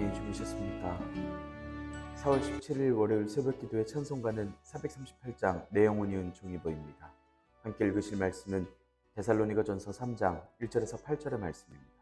안녕히 주무셨습니까? 4월 17일 월요일 새벽기도의 찬송가는 438장 내 영혼이 은총이 보입니다. 함께 읽으실 말씀은 데살로니가전서 3장 1절에서 8절의 말씀입니다.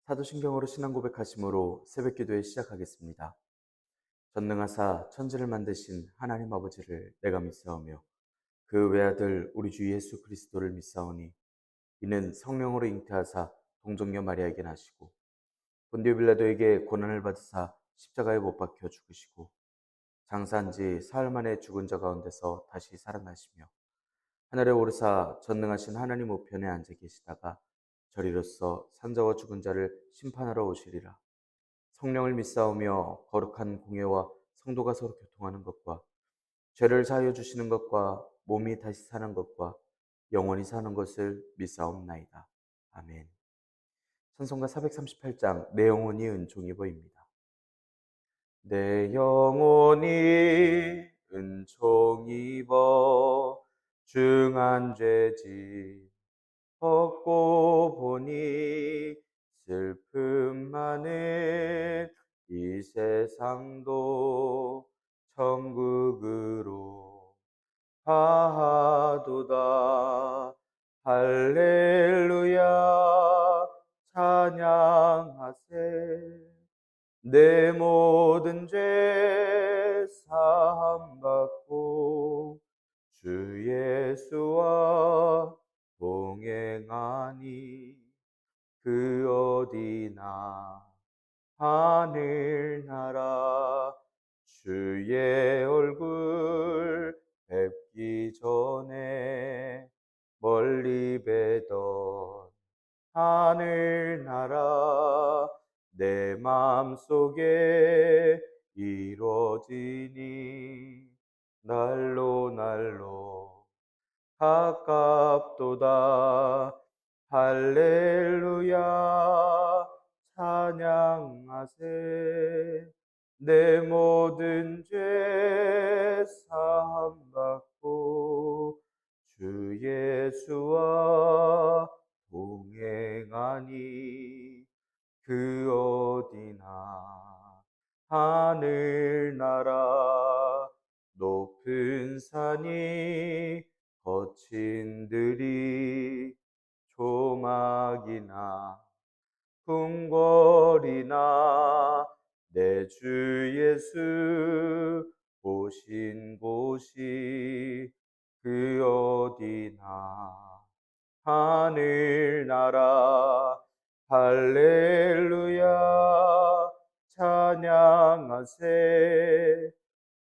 사도신경으로 신앙 고백하심으로 새벽기도에 시작하겠습니다. 전능하사 천지를 만드신 하나님 아버지를 내가 믿사오며 그 외아들 우리 주 예수 그리스도를 믿사오니 이는 성령으로 잉태하사 동정녀 마리아에게 나시고 본디오 빌라도에게 고난을 받으사 십자가에 못 박혀 죽으시고 장사한 지 사흘 만에 죽은 자 가운데서 다시 살아나시며 하늘에 오르사 전능하신 하나님 우편에 앉아 계시다가 저리로서 산자와 죽은 자를 심판하러 오시리라. 성령을 믿사오며 거룩한 공예와 성도가 서로 교통하는 것과 죄를 사하여 주시는 것과 몸이 다시 사는 것과 영원히 사는 것을 믿사옵나이다. 아멘. 찬송가 438장 내 영혼이 은총이 보입니다. 내 영혼이 은총 입어 중한 죄짐 벗고 보니 슬픔 많은 이 세상도 천국으로 가도다. 할렐루야 찬양하세. 내 모든 죄 사함받고 주 예수와 동행하니 그 어디나 하늘나라. 주의 얼굴 뵙기 전에 멀리 뵈던 하늘나라 내 맘속에 이루어지니 날로 날로 가깝도다. 할렐루야 찬양하세. 내 모든 죄 사함받고 주 예수와 동행하니 그 어디나 하늘나라. 높은 산이 거친 들이 조막이나 궁궐이나 내 주 예수 오신 곳이 그 어디나 하늘나라. 할렐루야 찬양하세.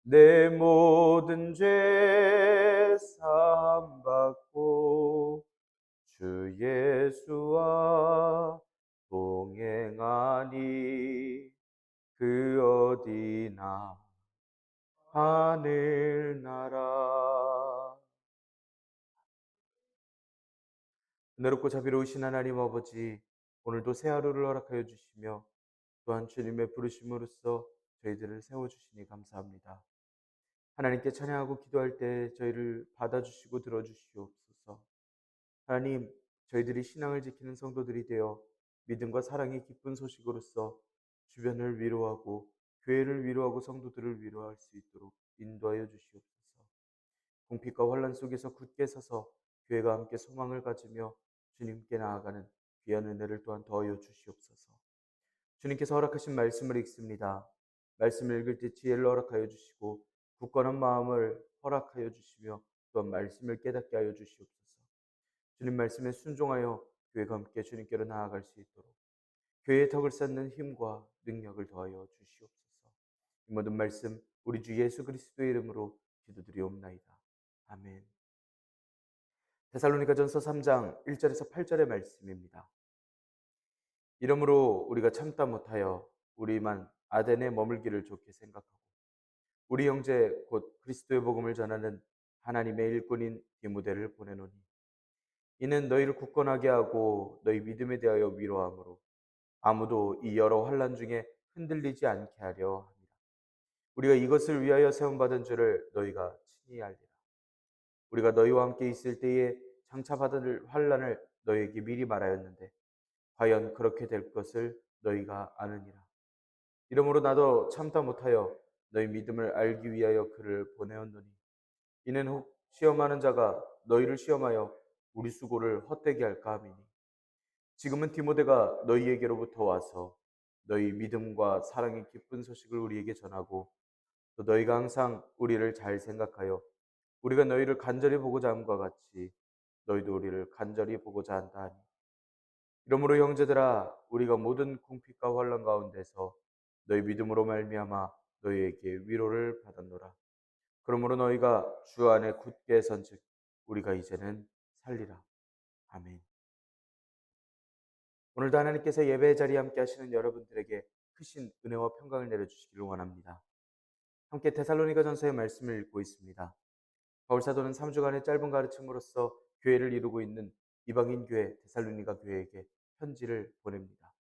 내 모든 죄 사함받고 주 예수와 동행하니 그 어디나 하늘나라. 은혜롭고 자비로우신 하나님 아버지, 오늘도 새 하루를 허락하여 주시며 또한 주님의 부르심으로써 저희들을 세워주시니 감사합니다. 하나님께 찬양하고 기도할 때 저희를 받아주시고 들어주시옵소서. 하나님, 저희들이 신앙을 지키는 성도들이 되어 믿음과 사랑의 기쁜 소식으로서 주변을 위로하고 교회를 위로하고 성도들을 위로할 수 있도록 인도하여 주시옵소서. 궁핍과 환란 속에서 굳게 서서 교회가 함께 소망을 가지며 주님께 나아가는 귀한 은혜를 또한 더하여 주시옵소서. 주님께서 허락하신 말씀을 읽습니다. 말씀을 읽을 때 지혜를 허락하여 주시고 굳건한 마음을 허락하여 주시며 또한 말씀을 깨닫게 하여 주시옵소서. 주님 말씀에 순종하여 교회가 함께 주님께로 나아갈 수 있도록 교회의 덕을 쌓는 힘과 능력을 더하여 주시옵소서. 이 모든 말씀 우리 주 예수 그리스도의 이름으로 기도드리옵나이다. 아멘. 데살로니가전서 3장 1절에서 8절의 말씀입니다. 이러므로 우리가 참다 못하여 우리만 아덴에 머물기를 좋게 생각하고 우리 형제 곧 그리스도의 복음을 전하는 하나님의 일꾼인 디모데를 보내노니 이는 너희를 굳건하게 하고 너희 믿음에 대하여 위로함으로 아무도 이 여러 환난 중에 흔들리지 않게 하려 합니다. 우리가 이것을 위하여 세움받은 줄을 너희가 친히 알리라. 우리가 너희와 함께 있을 때에 장차 받을 환난을 너희에게 미리 말하였는데 과연 그렇게 될 것을 너희가 아느니라. 이러므로 나도 참다 못하여 너희 믿음을 알기 위하여 그를 보내었노니 이는 혹 시험하는 자가 너희를 시험하여 우리 수고를 헛되게 할까 함이니 지금은 디모데가 너희에게로부터 와서 너희 믿음과 사랑의 기쁜 소식을 우리에게 전하고 또 너희가 항상 우리를 잘 생각하여 우리가 너희를 간절히 보고자 함과 같이 너희도 우리를 간절히 보고자 한다 하니 이러므로 형제들아 우리가 모든 궁핍과 환난 가운데서 너희 믿음으로 말미암아 너희에게 위로를 받았노라. 그러므로 너희가 주 안에 굳게 선즉 우리가 이제는 살리라. 아멘. 오늘도 하나님께서 예배의 자리에 함께 하시는 여러분들에게 크신 은혜와 평강을 내려주시기를 원합니다. 함께 데살로니가전서의 말씀을 읽고 있습니다. 바울 사도는 3주간의 짧은 가르침으로써 교회를 이루고 있는 이방인 교회 데살로니가 교회에게 편지를 보냅니다.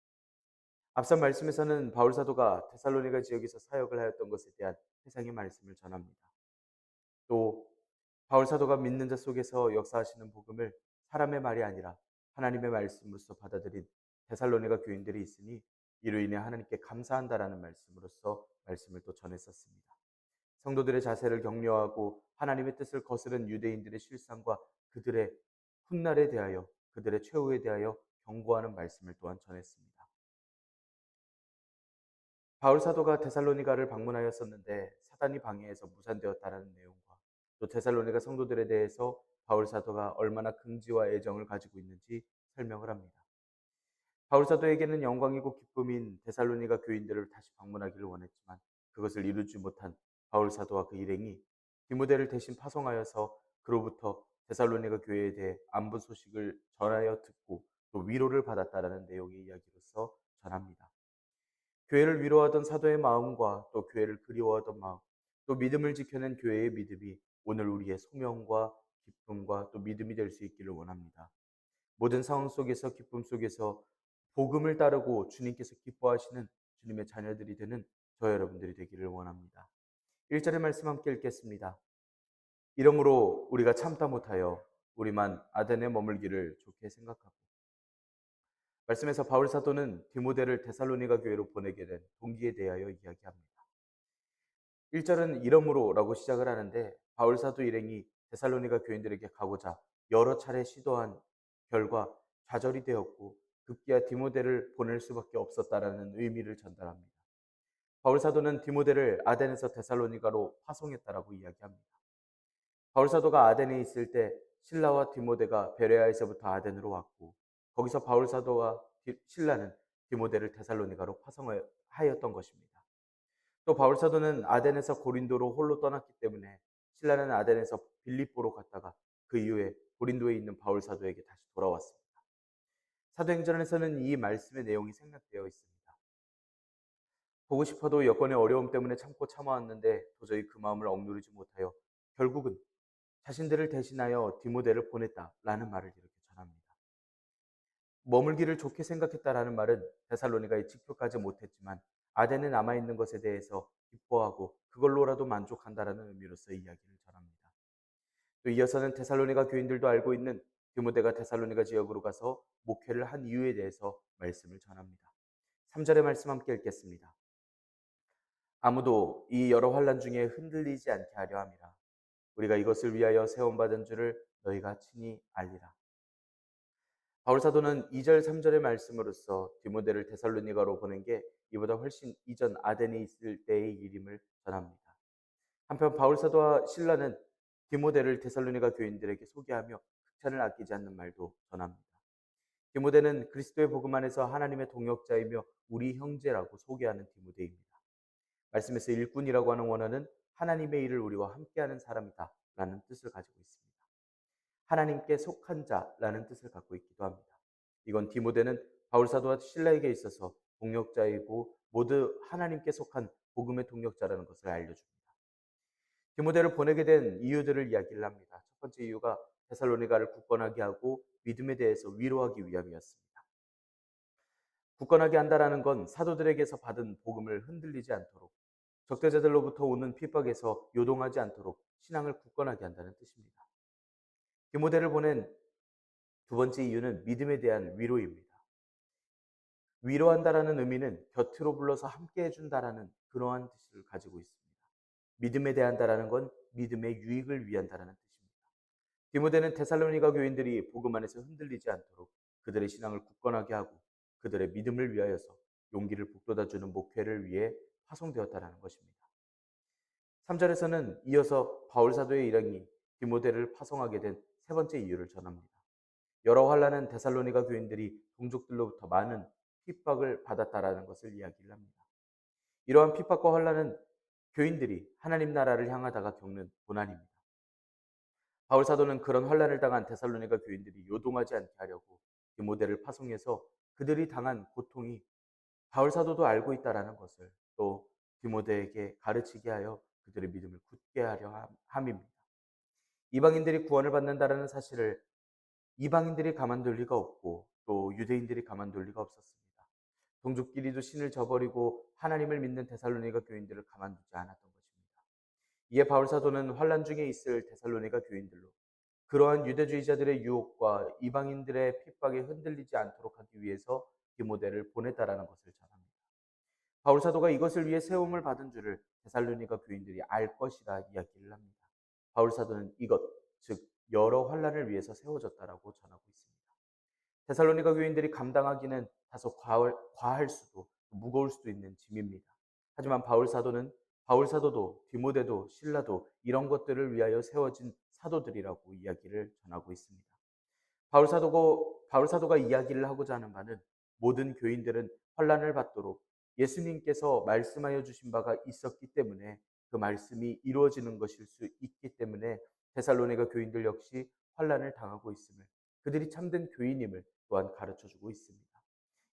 앞선 말씀에서는 바울 사도가 데살로니가 지역에서 사역을 하였던 것에 대한 세상의 말씀을 전합니다. 또 바울 사도가 믿는 자 속에서 역사하시는 복음을 사람의 말이 아니라 하나님의 말씀으로서 받아들인 데살로니가 교인들이 있으니 이로 인해 하나님께 감사한다라는 말씀으로서 말씀을 또 전했었습니다. 성도들의 자세를 격려하고 하나님의 뜻을 거스른 유대인들의 실상과 그들의 훗날에 대하여 그들의 최후에 대하여 경고하는 말씀을 또한 전했습니다. 바울 사도가 데살로니가를 방문하였었는데 사단이 방해해서 무산되었다라는 내용과 또 데살로니가 성도들에 대해서 바울 사도가 얼마나 긍지와 애정을 가지고 있는지 설명을 합니다. 바울 사도에게는 영광이고 기쁨인 데살로니가 교인들을 다시 방문하기를 원했지만 그것을 이루지 못한 바울 사도와 그 일행이 디모데를 대신 파송하여서 그로부터 데살로니가 교회에 대해 안부 소식을 전하여 듣고 또 위로를 받았다라는 내용의 이야기로서 전합니다. 교회를 위로하던 사도의 마음과 또 교회를 그리워하던 마음, 또 믿음을 지켜낸 교회의 믿음이 오늘 우리의 소명과 기쁨과 또 믿음이 될 수 있기를 원합니다. 모든 상황 속에서 기쁨 속에서 복음을 따르고 주님께서 기뻐하시는 주님의 자녀들이 되는 저 여러분들이 되기를 원합니다. 1절의 말씀 함께 읽겠습니다. 이러므로 우리가 참다 못하여 우리만 아덴에 머물기를 좋게 생각하고 말씀에서 바울 사도는 디모데를 데살로니가 교회로 보내게 된 동기에 대하여 이야기합니다. 1절은 이러므로라고 시작을 하는데 바울 사도 일행이 데살로니가 교인들에게 가고자 여러 차례 시도한 결과 좌절이 되었고 급기야 디모데를 보낼 수밖에 없었다라는 의미를 전달합니다. 바울 사도는 디모데를 아덴에서 데살로니가로 파송했다라고 이야기합니다. 바울 사도가 아덴에 있을 때 실라와 디모데가 베레아에서부터 아덴으로 왔고 거기서 바울 사도와 실라는 디모데를 데살로니가로 파송하였던 것입니다. 또 바울 사도는 아덴에서 고린도로 홀로 떠났기 때문에 실라는 아덴에서 빌립보로 갔다가 그 이후에 고린도에 있는 바울 사도에게 다시 돌아왔습니다. 사도행전에서는 이 말씀의 내용이 생략되어 있습니다. 보고 싶어도 여건의 어려움 때문에 참고 참아왔는데 도저히 그 마음을 억누르지 못하여 결국은 자신들을 대신하여 디모데를 보냈다라는 말을 이렇게 전합니다. 머물기를 좋게 생각했다라는 말은 데살로니가에 직접하지 못했지만 아덴에 남아있는 것에 대해서 기뻐하고 그걸로라도 만족한다라는 의미로서 이야기를 전합니다. 또 이어서는 데살로니가 교인들도 알고 있는 디모데가 데살로니가 지역으로 가서 목회를 한 이유에 대해서 말씀을 전합니다. 3절의 말씀 함께 읽겠습니다. 아무도 이 여러 환난 중에 흔들리지 않게 하려 함이라. 우리가 이것을 위하여 세움받은 줄을 너희가 친히 알리라. 바울 사도는 2절 3절의 말씀으로써 디모데를 데살로니가로 보낸 게 이보다 훨씬 이전 아덴에 있을 때의 일임을 전합니다. 한편 바울 사도와 신라는 디모데를 데살로니가 교인들에게 소개하며 극찬을 아끼지 않는 말도 전합니다. 디모데는 그리스도의 복음 안에서 하나님의 동역자이며 우리 형제라고 소개하는 디모데입니다. 말씀에서 일꾼이라고 하는 원어는 하나님의 일을 우리와 함께하는 사람이다 라는 뜻을 가지고 있습니다. 하나님께 속한 자라는 뜻을 갖고 있기도 합니다. 이건 디모데는 바울 사도와 신라에게 있어서 동역자이고 모두 하나님께 속한 복음의 동역자라는 것을 알려줍니다. 디모데를 보내게 된 이유들을 이야기를 합니다. 첫 번째 이유가 데살로니가를 굳건하게 하고 믿음에 대해서 위로하기 위함이었습니다. 굳건하게 한다라는 건 사도들에게서 받은 복음을 흔들리지 않도록, 적대자들로부터 오는 핍박에서 요동하지 않도록 신앙을 굳건하게 한다는 뜻입니다. 디모데를 보낸 두 번째 이유는 믿음에 대한 위로입니다. 위로한다라는 의미는 곁으로 불러서 함께 해준다라는 그러한 뜻을 가지고 있습니다. 믿음에 대한다라는 건 믿음의 유익을 위한다라는 뜻입니다. 디모데는 데살로니가 교인들이 복음 안에서 흔들리지 않도록 그들의 신앙을 굳건하게 하고 그들의 믿음을 위하여서 용기를 북돋아주는 목회를 위해 파송되었다라는 것입니다. 3절에서는 이어서 바울 사도의 일행이 디모데를 파송하게 된 세 번째 이유를 전합니다. 여러 환난은 데살로니가 교인들이 동족들로부터 많은 핍박을 받았다라는 것을 이야기를 합니다. 이러한 핍박과 환난은 교인들이 하나님 나라를 향하다가 겪는 고난입니다. 바울 사도는 그런 환난을 당한 데살로니가 교인들이 요동하지 않게 하려고 디모데를 파송해서 그들이 당한 고통이 바울 사도도 알고 있다라는 것을 또 디모데에게 가르치게 하여 그들의 믿음을 굳게 하려 함입니다. 이방인들이 구원을 받는다라는 사실을 이방인들이 가만둘 리가 없고 또 유대인들이 가만둘 리가 없었습니다. 동족끼리도 신을 저버리고 하나님을 믿는 데살로니가 교인들을 가만두지 않았던 것입니다. 이에 바울 사도는 환난 중에 있을 데살로니가 교인들로 그러한 유대주의자들의 유혹과 이방인들의 핍박에 흔들리지 않도록 하기 위해서 디모데를 보냈다라는 것을 전합니다. 바울 사도가 이것을 위해 세움을 받은 줄을 데살로니가 교인들이 알 것이라 이야기를 합니다. 바울 사도는 이것, 즉 여러 환난을 위해서 세워졌다라고 전하고 있습니다. 데살로니가 교인들이 감당하기는 다소 과할 수도 무거울 수도 있는 짐입니다. 하지만 바울 사도도 디모데도 신라도 이런 것들을 위하여 세워진 사도들이라고 이야기를 전하고 있습니다. 바울 사도가 이야기를 하고자 하는 바는 모든 교인들은 환난을 받도록 예수님께서 말씀하여 주신 바가 있었기 때문에 그 말씀이 이루어지는 것일 수 있기 때문에 데살로니가 교인들 역시 환난을 당하고 있음을 그들이 참된 교인임을 또한 가르쳐주고 있습니다.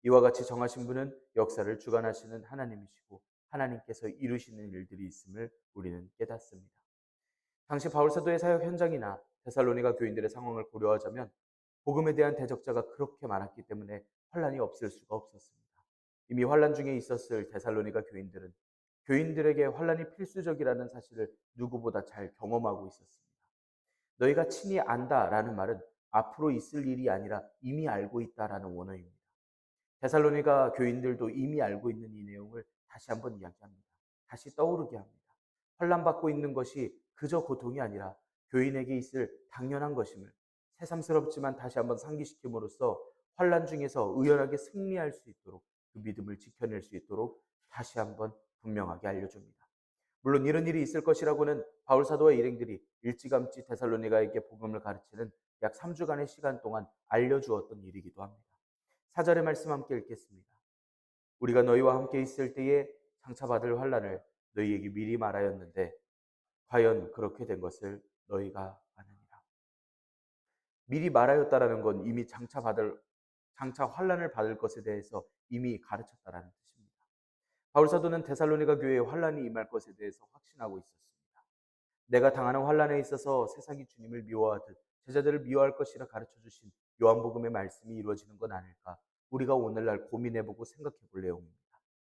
이와 같이 정하신 분은 역사를 주관하시는 하나님이시고 하나님께서 이루시는 일들이 있음을 우리는 깨닫습니다. 당시 바울 사도의 사역 현장이나 데살로니가 교인들의 상황을 고려하자면 복음에 대한 대적자가 그렇게 많았기 때문에 환란이 없을 수가 없었습니다. 이미 환란 중에 있었을 데살로니가 교인들은 교인들에게 환란이 필수적이라는 사실을 누구보다 잘 경험하고 있었습니다. 너희가 친히 안다라는 말은 앞으로 있을 일이 아니라 이미 알고 있다라는 원어입니다. 데살로니가 교인들도 이미 알고 있는 이 내용을 다시 한번 이야기합니다. 다시 떠오르게 합니다. 환난받고 있는 것이 그저 고통이 아니라 교인에게 있을 당연한 것임을 새삼스럽지만 다시 한번 상기시킴으로써 환난 중에서 의연하게 승리할 수 있도록 그 믿음을 지켜낼 수 있도록 다시 한번 분명하게 알려줍니다. 물론 이런 일이 있을 것이라고는 바울 사도와 일행들이 일찌감치 데살로니가에게 복음을 가르치는 약 3주간의 시간 동안 알려주었던 일이기도 합니다. 4절의 말씀 함께 읽겠습니다. 우리가 너희와 함께 있을 때에 장차 받을 환난을 너희에게 미리 말하였는데 과연 그렇게 된 것을 너희가 아느니라. 미리 말하였다라는 건 이미 장차 환난을 받을 것에 대해서 이미 가르쳤다라는 뜻입니다. 바울 사도는 데살로니가 교회에 환난이 임할 것에 대해서 확신하고 있었습니다. 내가 당하는 환난에 있어서 세상이 주님을 미워하듯 제자들을 미워할 것이라 가르쳐 주신 요한복음의 말씀이 이루어지는 건 아닐까? 우리가 오늘날 고민해보고 생각해볼 내용입니다.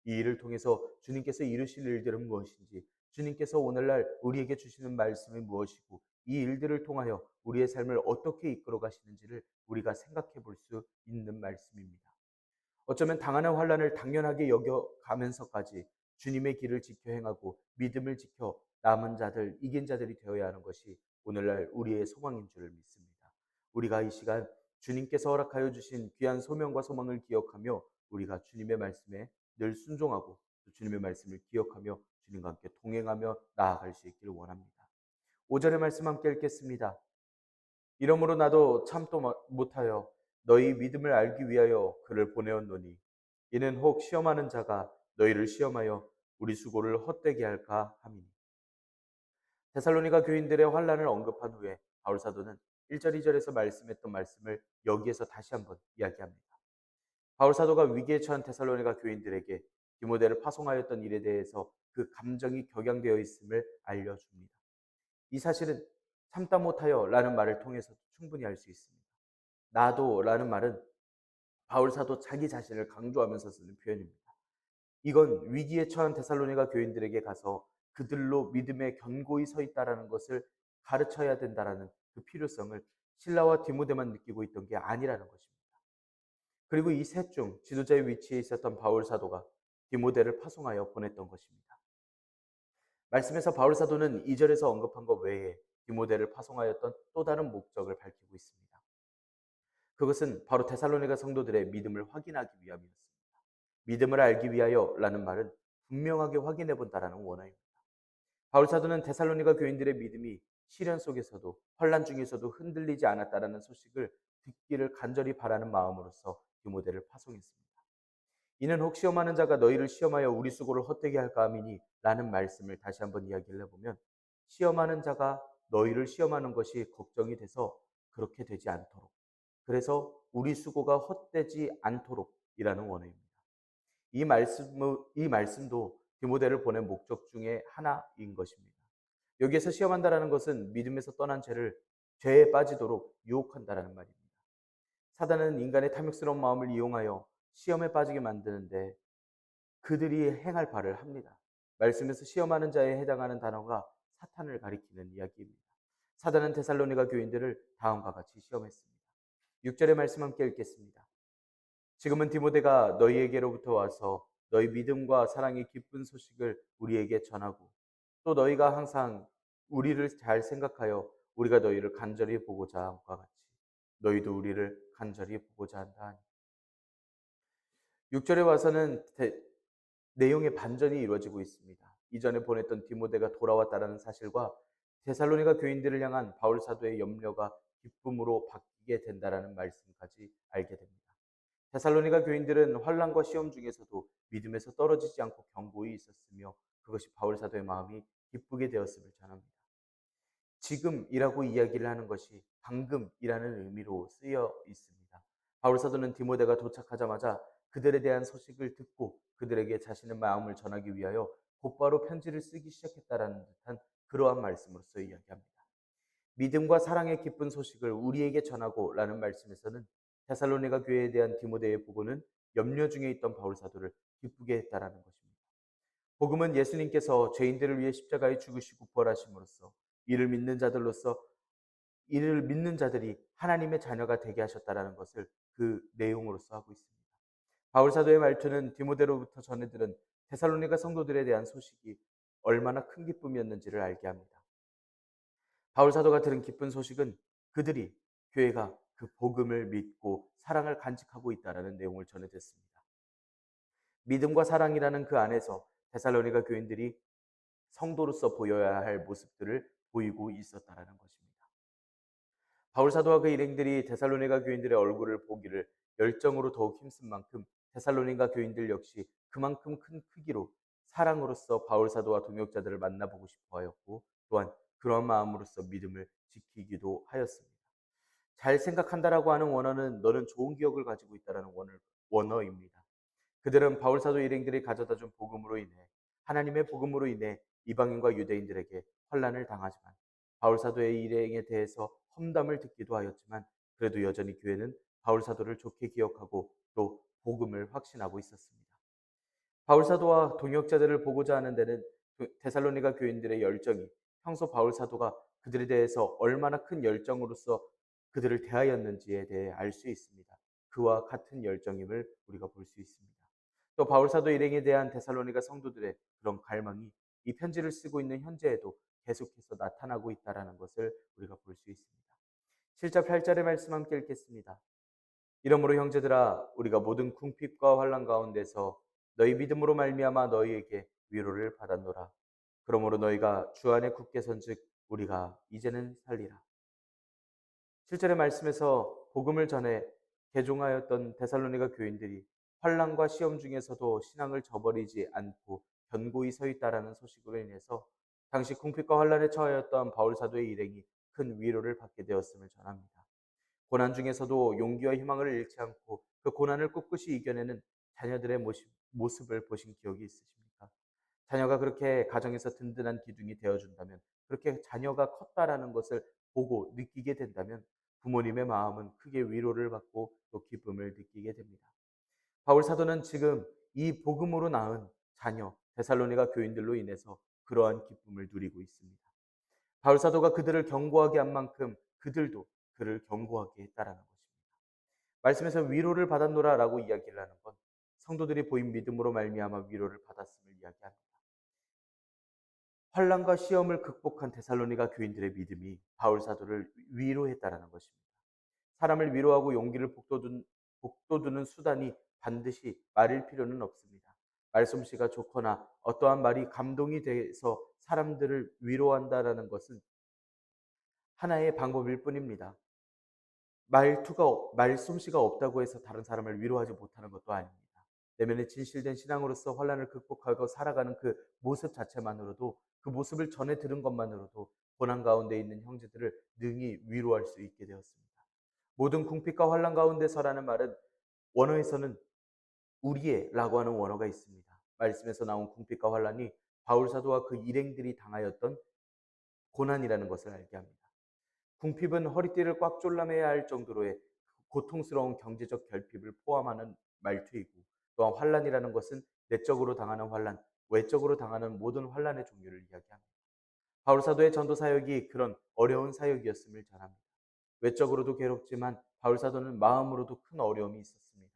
이 일을 통해서 주님께서 이루실 일들은 무엇인지, 주님께서 오늘날 우리에게 주시는 말씀이 무엇이고, 이 일들을 통하여 우리의 삶을 어떻게 이끌어 가시는지를 우리가 생각해 볼 수 있는 말씀입니다. 어쩌면 당하는 환란을 당연하게 여겨가면서까지 주님의 길을 지켜 행하고 믿음을 지켜 남은 자들, 이긴 자들이 되어야 하는 것이 오늘날 우리의 소망인 줄을 믿습니다. 우리가 이 시간 주님께서 허락하여 주신 귀한 소명과 소망을 기억하며 우리가 주님의 말씀에 늘 순종하고 또 주님의 말씀을 기억하며 주님과 함께 동행하며 나아갈 수 있기를 원합니다. 5절의 말씀 함께 읽겠습니다. 이러므로 나도 참도 못하여 너희 믿음을 알기 위하여 그를 보내었노니 이는 혹 시험하는 자가 너희를 시험하여 우리 수고를 헛되게 할까 함이니. 데살로니가 교인들의 환난을 언급한 후에 바울 사도는 1절 2절에서 말씀했던 말씀을 여기에서 다시 한번 이야기합니다. 바울 사도가 위기에 처한 데살로니가 교인들에게 디모데를 파송하였던 일에 대해서 그 감정이 격양되어 있음을 알려줍니다. 이 사실은 참다 못하여 라는 말을 통해서도 충분히 알 수 있습니다. 나도 라는 말은 바울 사도 자기 자신을 강조하면서 쓰는 표현입니다. 이건 위기에 처한 데살로니가 교인들에게 가서 그들로 믿음에 견고히 서 있다라는 것을 가르쳐야 된다라는 그 필요성을 실라와 디모데만 느끼고 있던 게 아니라는 것입니다. 그리고 이 셋 중 지도자의 위치에 있었던 바울 사도가 디모데를 파송하여 보냈던 것입니다. 말씀에서 바울 사도는 2절에서 언급한 것 외에 디모데를 파송하였던 또 다른 목적을 밝히고 있습니다. 그것은 바로 데살로니가 성도들의 믿음을 확인하기 위함이었습니다. 믿음을 알기 위하여라는 말은 분명하게 확인해 본다라는 원어입니다. 바울 사도는 데살로니가 교인들의 믿음이 시련 속에서도 환난 중에서도 흔들리지 않았다라는 소식을 듣기를 간절히 바라는 마음으로서 디모데를 파송했습니다. 이는 혹 시험하는 자가 너희를 시험하여 우리 수고를 헛되게 할까 함이니 라는 말씀을 다시 한번 이야기를 해보면 시험하는 자가 너희를 시험하는 것이 걱정이 돼서 그렇게 되지 않도록 그래서 우리 수고가 헛되지 않도록이라는 원어입니다. 이 말씀도 디모데를 보낸 목적 중에 하나인 것입니다. 여기에서 시험한다라는 것은 믿음에서 떠난 죄에 빠지도록 유혹한다라는 말입니다. 사단은 인간의 탐욕스러운 마음을 이용하여 시험에 빠지게 만드는데 그들이 행할 바를 합니다. 말씀에서 시험하는 자에 해당하는 단어가 사탄을 가리키는 이야기입니다. 사단은 데살로니가 교인들을 다음과 같이 시험했습니다. 6절의 말씀 함께 읽겠습니다. 지금은 디모데가 너희에게로부터 와서 너희 믿음과 사랑의 기쁜 소식을 우리에게 전하고 또 너희가 항상 우리를 잘 생각하여 우리가 너희를 간절히 보고자 함과 같이 너희도 우리를 간절히 보고자 한다. 6절에 와서는 내용의 반전이 이루어지고 있습니다. 이전에 보냈던 디모데가 돌아왔다라는 사실과 데살로니가 교인들을 향한 바울 사도의 염려가 기쁨으로 바뀌게 된다라는 말씀까지 알게 됩니다. 데살로니가 교인들은 환난과 시험 중에서도 믿음에서 떨어지지 않고 견고히 있었으며 그것이 바울 사도의 마음이 기쁘게 되었음을 전합니다. 지금이라고 이야기를 하는 것이 방금이라는 의미로 쓰여 있습니다. 바울 사도는 디모데가 도착하자마자 그들에 대한 소식을 듣고 그들에게 자신의 마음을 전하기 위하여 곧바로 편지를 쓰기 시작했다라는 듯한 그러한 말씀으로써 이야기합니다. 믿음과 사랑의 기쁜 소식을 우리에게 전하고 라는 말씀에서는 데살로니가 교회에 대한 디모데의 보고는 염려 중에 있던 바울 사도를 기쁘게 했다라는 것입니다. 복음은 예수님께서 죄인들을 위해 십자가에 죽으시고 부활하심으로써 이를 믿는 자들이 하나님의 자녀가 되게 하셨다라는 것을 그 내용으로서 하고 있습니다. 바울 사도의 말투는 디모데로부터 전해 들은 데살로니가 성도들에 대한 소식이 얼마나 큰 기쁨이었는지를 알게 합니다. 바울 사도가 들은 기쁜 소식은 그들이 교회가 그 복음을 믿고 사랑을 간직하고 있다라는 내용을 전해듣습니다. 믿음과 사랑이라는 그 안에서 데살로니가 교인들이 성도로서 보여야 할 모습들을 보이고 있었다라는 것입니다. 바울 사도와 그 일행들이 데살로니가 교인들의 얼굴을 보기를 열정으로 더욱 힘쓴 만큼 데살로니가 교인들 역시 그만큼 큰 크기로 사랑으로서 바울 사도와 동역자들을 만나보고 싶어 하였고 또한 그런 마음으로서 믿음을 지키기도 하였습니다. 잘 생각한다라고 하는 원어는 너는 좋은 기억을 가지고 있다라는 원어입니다. 그들은 바울 사도 일행들이 가져다준 복음으로 인해 하나님의 복음으로 인해 이방인과 유대인들에게 환난을 당하지만 바울 사도의 일행에 대해서 험담을 듣기도 하였지만 그래도 여전히 교회는 바울 사도를 좋게 기억하고 또 복음을 확신하고 있었습니다. 바울 사도와 동역자들을 보고자 하는 데는 데살로니가 교인들의 열정이 평소 바울 사도가 그들에 대해서 얼마나 큰 열정으로서 그들을 대하였는지에 대해 알 수 있습니다. 그와 같은 열정임을 우리가 볼 수 있습니다. 또 바울 사도 일행에 대한 데살로니가 성도들의 그런 갈망이 이 편지를 쓰고 있는 현재에도 계속해서 나타나고 있다라는 것을 우리가 볼 수 있습니다. 7절 8절의 말씀 함께 읽겠습니다. 이러므로 형제들아 우리가 모든 궁핍과 환난 가운데서 너희 믿음으로 말미암아 너희에게 위로를 받았노라. 그러므로 너희가 주 안에 굳게 선즉 우리가 이제는 살리라. 7절의 말씀에서 복음을 전해 개종하였던 데살로니가 교인들이 환난과 시험 중에서도 신앙을 저버리지 않고 견고히 서 있다라는 소식으로 인해서 당시 궁핍과 환난에 처하였던 바울 사도의 일행이 큰 위로를 받게 되었음을 전합니다. 고난 중에서도 용기와 희망을 잃지 않고 그 고난을 꿋꿋이 이겨내는 자녀들의 모습을 보신 기억이 있으십니까? 자녀가 그렇게 가정에서 든든한 기둥이 되어준다면, 그렇게 자녀가 컸다라는 것을 보고 느끼게 된다면 부모님의 마음은 크게 위로를 받고 또 기쁨을 느끼게 됩니다. 바울 사도는 지금 이 복음으로 낳은 자녀 데살로니가 교인들로 인해서 그러한 기쁨을 누리고 있습니다. 바울 사도가 그들을 경고하게 한 만큼 그들도 그를 경고하게 했다라는 것입니다. 말씀에서 위로를 받았노라라고 이야기를 하는 건 성도들이 보인 믿음으로 말미암아 위로를 받았음을 이야기합니다. 환난과 시험을 극복한 데살로니가 교인들의 믿음이 바울 사도를 위로했다라는 것입니다. 사람을 위로하고 용기를 북돋우는 수단이 반드시 말일 필요는 없습니다. 말솜씨가 좋거나 어떠한 말이 감동이 돼서 사람들을 위로한다라는 것은 하나의 방법일 뿐입니다. 말솜씨가 없다고 해서 다른 사람을 위로하지 못하는 것도 아닙니다. 내면의 진실된 신앙으로서 환난을 극복하고 살아가는 그 모습 자체만으로도, 그 모습을 전해 들은 것만으로도 고난 가운데 있는 형제들을 능히 위로할 수 있게 되었습니다. 모든 궁핍과 환난 가운데서라는 말은 원어에서는 우리의라고 하는 원어가 있습니다. 말씀에서 나온 궁핍과 환난이 바울 사도와 그 일행들이 당하였던 고난이라는 것을 알게 합니다. 궁핍은 허리띠를 꽉 졸라매야 할 정도로의 고통스러운 경제적 결핍을 포함하는 말투이고, 또한 환란이라는 것은 내적으로 당하는 환란, 외적으로 당하는 모든 환란의 종류를 이야기합니다. 바울 사도의 전도 사역이 그런 어려운 사역이었음을 전합니다. 외적으로도 괴롭지만 바울 사도는 마음으로도 큰 어려움이 있었습니다.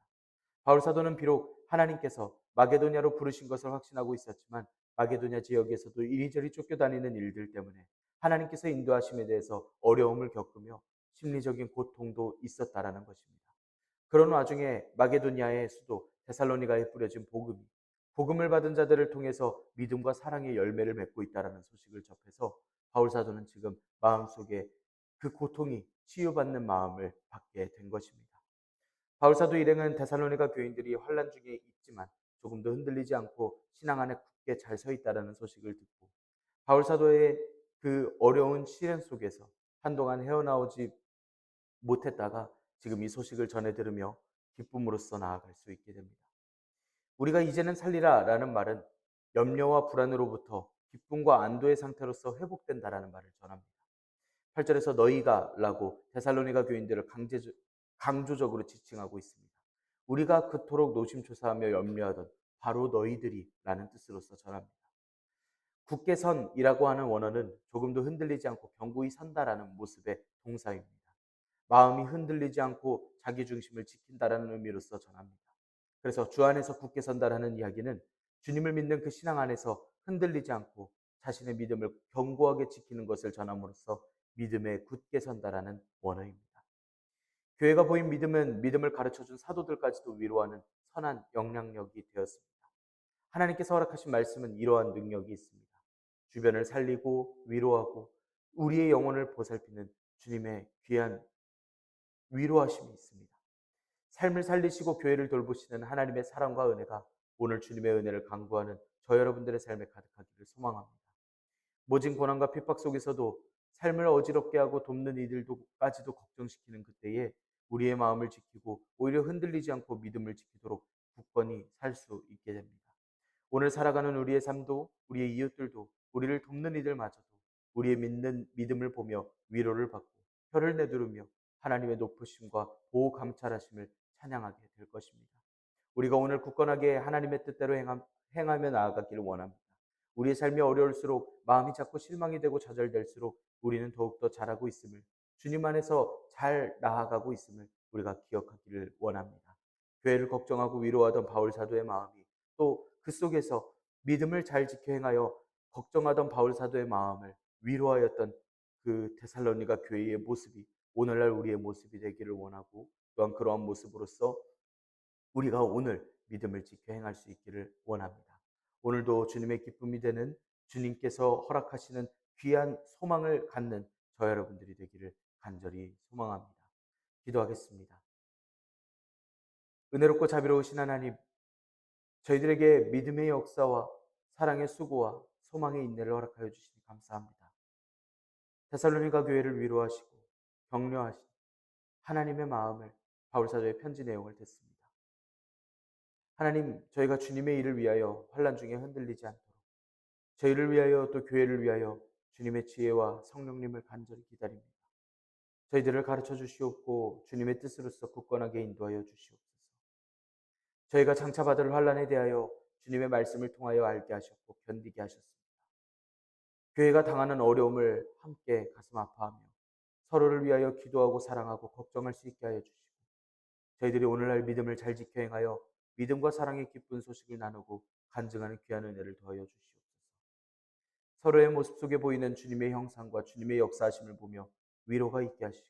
바울 사도는 비록 하나님께서 마게도냐로 부르신 것을 확신하고 있었지만 마게도냐 지역에서도 이리저리 쫓겨다니는 일들 때문에 하나님께서 인도하심에 대해서 어려움을 겪으며 심리적인 고통도 있었다라는 것입니다. 그런 와중에 마게도냐의 수도 데살로니가에 뿌려진 복음을 받은 자들을 통해서 믿음과 사랑의 열매를 맺고 있다라는 소식을 접해서 바울 사도는 지금 마음속에 그 고통이 치유받는 마음을 받게 된 것입니다. 바울 사도 일행은 데살로니가 교인들이 환난 중에 있지만 조금도 흔들리지 않고 신앙 안에 굳게 잘 서 있다라는 소식을 듣고 바울 사도의 그 어려운 시련 속에서 한동안 헤어나오지 못했다가 지금 이 소식을 전해 들으며 기쁨으로써 나아갈 수 있게 됩니다. 우리가 이제는 살리라라는 말은 염려와 불안으로부터 기쁨과 안도의 상태로서 회복된다라는 말을 전합니다. 8절에서 너희가라고 데살로니가 교인들을 강조적으로 지칭하고 있습니다. 우리가 그토록 노심초사하며 염려하던 바로 너희들이라는 뜻으로서 전합니다. 굳게 선이라고 하는 원어는 조금도 흔들리지 않고 견고히 선다라는 모습의 동사입니다. 마음이 흔들리지 않고 자기 중심을 지킨다라는 의미로서 전합니다. 그래서 주 안에서 굳게 선다라는 이야기는 주님을 믿는 그 신앙 안에서 흔들리지 않고 자신의 믿음을 견고하게 지키는 것을 전함으로써 믿음에 굳게 선다라는 원어입니다. 교회가 보인 믿음은 믿음을 가르쳐준 사도들까지도 위로하는 선한 영향력이 되었습니다. 하나님께서 허락하신 말씀은 이러한 능력이 있습니다. 주변을 살리고 위로하고 우리의 영혼을 보살피는 주님의 귀한 위로하심이 있습니다. 삶을 살리시고 교회를 돌보시는 하나님의 사랑과 은혜가 오늘 주님의 은혜를 강구하는 저 여러분들의 삶에 가득하기를 소망합니다. 모진 고난과 핍박 속에서도 삶을 어지럽게 하고 돕는 이들도까지도 걱정시키는 그때에 우리의 마음을 지키고 오히려 흔들리지 않고 믿음을 지키도록 굳건히 살 수 있게 됩니다. 오늘 살아가는 우리의 삶도 우리의 이웃들도 우리를 돕는 이들마저도 우리의 믿는 믿음을 보며 위로를 받고 혀를 내두르며 하나님의 높으심과 보호 감찰하심을 찬양하게 될 것입니다. 우리가 오늘 굳건하게 하나님의 뜻대로 행하며 나아가기를 원합니다. 우리의 삶이 어려울수록 마음이 자꾸 실망이 되고 좌절될수록 우리는 더욱더 잘하고 있음을, 주님 안에서 잘 나아가고 있음을 우리가 기억하기를 원합니다. 교회를 걱정하고 위로하던 바울 사도의 마음이 또 그 속에서 믿음을 잘 지켜 행하여 걱정하던 바울 사도의 마음을 위로하였던 그 데살로니가 교회의 모습이 오늘날 우리의 모습이 되기를 원하고, 또한 그러한 모습으로서 우리가 오늘 믿음을 지켜 행할 수 있기를 원합니다. 오늘도 주님의 기쁨이 되는, 주님께서 허락하시는 귀한 소망을 갖는 저 여러분들이 되기를 간절히 소망합니다. 기도하겠습니다. 은혜롭고 자비로우신 하나님, 저희들에게 믿음의 역사와 사랑의 수고와 소망의 인내를 허락하여 주시니 감사합니다. 데살로니가 교회를 위로하시고 격려하신 하나님의 마음을 바울 사도의 편지 내용을 듣습니다. 하나님, 저희가 주님의 일을 위하여 환난 중에 흔들리지 않도록, 저희를 위하여 또 교회를 위하여 주님의 지혜와 성령님을 간절히 기다립니다. 저희들을 가르쳐 주시옵고 주님의 뜻으로서 굳건하게 인도하여 주시옵소서. 저희가 장차 받을 환난에 대하여 주님의 말씀을 통하여 알게 하셨고 견디게 하셨습니다. 교회가 당하는 어려움을 함께 가슴 아파하며 서로를 위하여 기도하고 사랑하고 걱정할 수 있게 하여 주시고, 저희들이 오늘날 믿음을 잘 지켜 행하여 믿음과 사랑의 기쁜 소식을 나누고 간증하는 귀한 은혜를 더하여 주시옵소서. 서로의 모습 속에 보이는 주님의 형상과 주님의 역사하심을 보며 위로가 있게 하시고,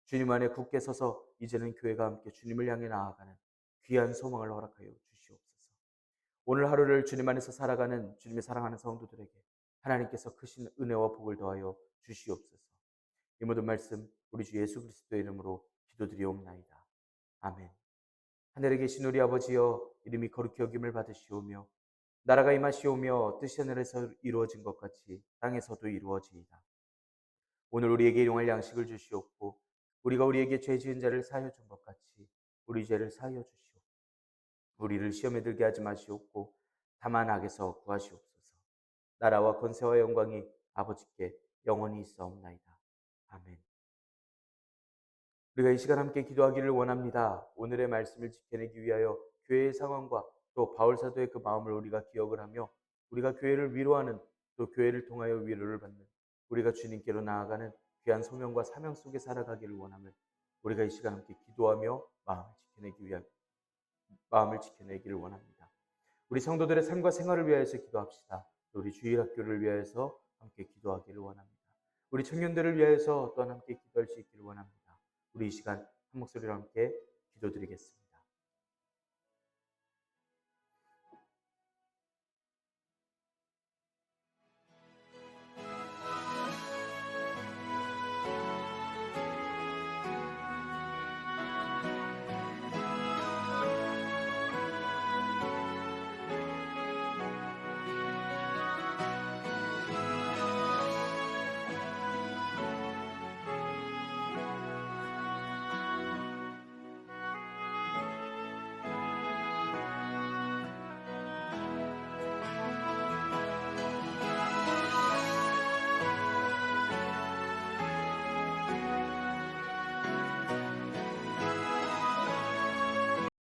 주님 안에 굳게 서서 이제는 교회가 함께 주님을 향해 나아가는 귀한 소망을 허락하여 주시옵소서. 오늘 하루를 주님 안에서 살아가는 주님의 사랑하는 성도들에게 하나님께서 크신 은혜와 복을 더하여 주시옵소서. 이 모든 말씀 우리 주 예수 그리스도의 이름으로 기도드리옵나이다. 아멘. 하늘에 계신 우리 아버지여, 이름이 거룩히 여김을 받으시오며 나라가 임하시오며 뜻이 하늘에서 이루어진 것 같이 땅에서도 이루어지이다. 오늘 우리에게 일용할 양식을 주시옵고 우리가 우리에게 죄 지은 자를 사하여 준 것 같이 우리 죄를 사하여 주시옵고 우리를 시험에 들게 하지 마시옵고 다만 악에서 구하시옵소서. 나라와 권세와 영광이 아버지께 영원히 있사옵나이다. 아멘. 우리가 이 시간 함께 기도하기를 원합니다. 오늘의 말씀을 지켜내기 위하여 교회의 상황과 또 바울 사도의 그 마음을 우리가 기억을 하며 우리가 교회를 위로하는, 또 교회를 통하여 위로를 받는, 우리가 주님께로 나아가는 귀한 소명과 사명 속에 살아가기를 원함을 우리가 이 시간 함께 기도하며 마음을 지켜내기를 원합니다. 우리 성도들의 삶과 생활을 위하여서 기도합시다. 우리 주일학교를 위하여서 함께 기도하기를 원합니다. 우리 청년들을 위하여서 또한 함께 기도할 수 있기를 원합니다. 우리 이 시간 한 목소리로 함께 기도드리겠습니다.